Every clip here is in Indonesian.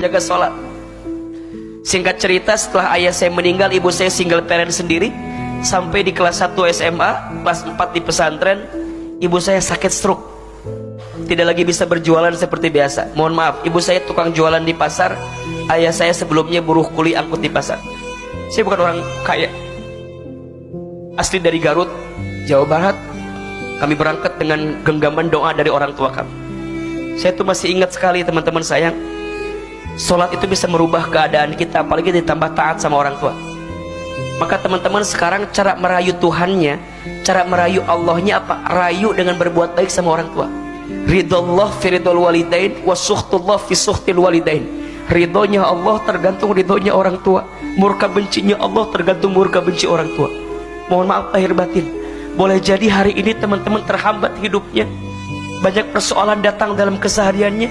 menjaga sholat. Singkat cerita, setelah ayah saya meninggal, ibu saya single parent sendiri. Sampai di kelas 1 SMA, kelas 4 di pesantren, ibu saya sakit stroke. Tidak lagi bisa berjualan seperti biasa. Mohon maaf, ibu saya tukang jualan di pasar. Ayah saya sebelumnya buruh kuli angkut di pasar. Saya bukan orang kaya, asli dari Garut, Jawa Barat. Kami berangkat dengan genggaman doa dari orang tua kami. Saya tuh masih ingat sekali, teman-teman sayang, sholat itu bisa merubah keadaan kita, apalagi ditambah taat sama orang tua. Maka teman-teman sekarang cara merayu Tuhannya, cara merayu Allahnya apa? Rayu dengan berbuat baik sama orang tua. Ridullah fi ridul walidain wa sukhtullah fi sukhtil walidain. Ridhonya Allah tergantung ridhonya orang tua, murka bencinya Allah tergantung murka benci orang tua. Mohon maaf lahir batin, boleh jadi hari ini teman-teman terhambat hidupnya, banyak persoalan datang dalam kesehariannya,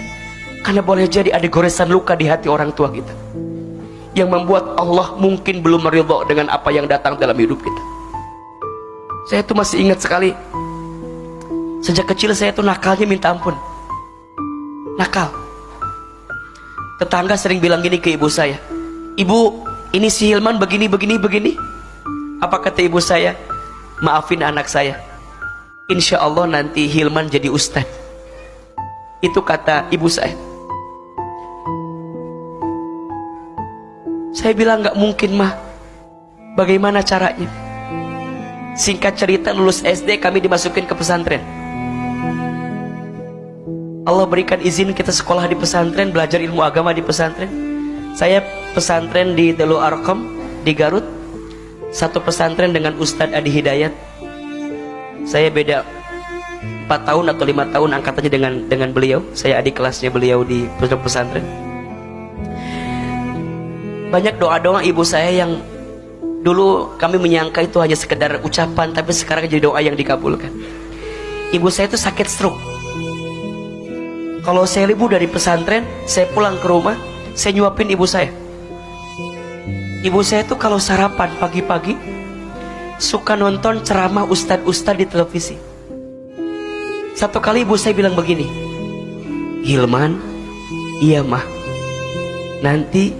karena boleh jadi ada goresan luka di hati orang tua kita, yang membuat Allah mungkin belum meridho dengan apa yang datang dalam hidup kita. Saya tuh masih ingat sekali, sejak kecil saya tuh nakalnya minta ampun. Nakal. Tetangga sering bilang gini ke ibu saya, "Ibu, ini si Hilman begini, begini, begini." Apa kata ibu saya? "Maafin anak saya, insya Allah nanti Hilman jadi ustadz." Itu kata ibu saya. Saya bilang, "Gak mungkin mah, bagaimana caranya?" Singkat cerita, lulus SD kami dimasukin ke pesantren. Allah berikan izin kita sekolah di pesantren, belajar ilmu agama di pesantren. Saya pesantren di Darul Arqam di Garut, satu pesantren dengan Ustadz Adi Hidayat. Saya beda 4 tahun atau 5 tahun angkatannya dengan beliau. Saya adik kelasnya beliau di pesantren. Banyak doa-doa ibu saya yang dulu kami menyangka itu hanya sekedar ucapan, tapi sekarang jadi doa yang dikabulkan. Ibu saya itu sakit stroke. Kalau saya libur dari pesantren, saya pulang ke rumah, saya nyuapin ibu saya. Ibu saya itu kalau sarapan pagi-pagi suka nonton ceramah ustadz-ustadz di televisi. Satu kali ibu saya bilang begini, "Hilman, iya mah, nanti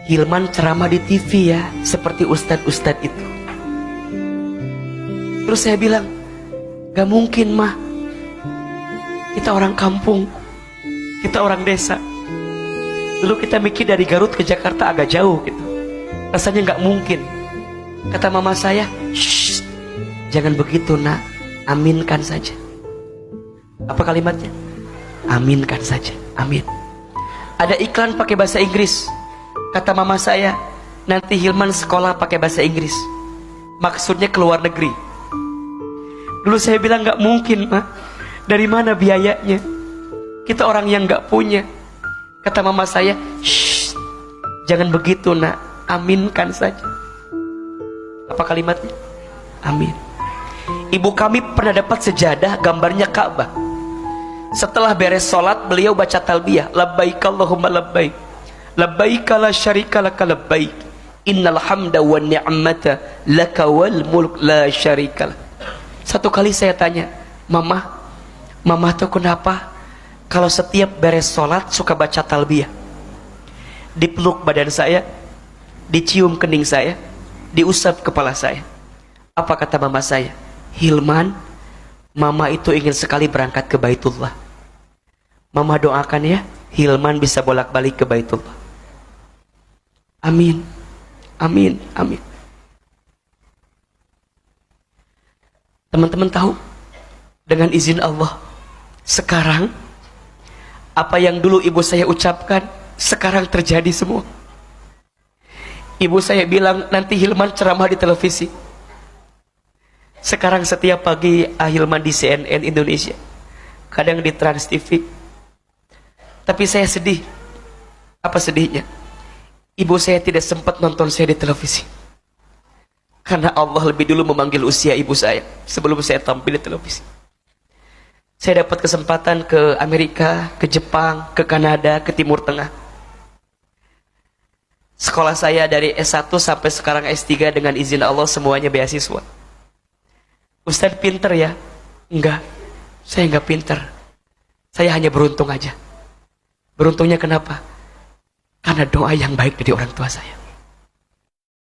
Hilman ceramah di TV ya, seperti ustadz-ustadz itu." Terus saya bilang, "Gak mungkin mah, kita orang kampung, kita orang desa. Dulu kita mikir dari Garut ke Jakarta agak jauh gitu, rasanya gak mungkin." Kata mama saya, "Shh, jangan begitu nak, aminkan saja." Apa kalimatnya? Aminkan saja, amin. Ada iklan pakai bahasa Inggris. Kata mama saya, "Nanti Hilman sekolah pakai bahasa Inggris, maksudnya ke luar negeri." Dulu saya bilang, "Gak mungkin mah, dari mana biayanya? Kita orang yang gak punya." Kata mama saya, "Shh, jangan begitu nak, aminkan saja." Apa kalimatnya? Amin. Ibu kami pernah dapat sejadah gambarnya Ka'bah. Setelah beres sholat, beliau baca talbiyah, "Labbaik Allahumma labbaik, labbaik la syarika laka labbaik, innal hamda wa ni'mata laka wal mulk la syarika lak." Satu kali saya tanya, Mama tuh kenapa kalau setiap beres sholat suka baca talbiyah? Dipeluk badan saya, dicium kening saya, diusap kepala saya. Apa kata mama saya? "Hilman, mama itu ingin sekali berangkat ke Baitullah. Mama doakan ya, Hilman bisa bolak-balik ke Baitullah." Amin, amin, amin. Teman-teman tahu, dengan izin Allah, sekarang apa yang dulu ibu saya ucapkan sekarang terjadi semua. Ibu saya bilang, "Nanti Hilman ceramah di televisi." Sekarang setiap pagi Hilman di CNN Indonesia, kadang di Trans TV. Tapi saya sedih. Apa sedihnya? Ibu saya tidak sempat nonton saya di televisi, karena Allah lebih dulu memanggil usia ibu saya sebelum saya tampil di televisi. Saya dapat kesempatan ke Amerika, ke Jepang, ke Kanada, ke Timur Tengah. Sekolah saya dari S1 sampai sekarang S3 dengan izin Allah semuanya beasiswa. "Ustadz pinter ya?" Enggak, saya enggak pinter. Saya hanya beruntung aja. Beruntungnya kenapa? karena doa yang baik dari orang tua saya.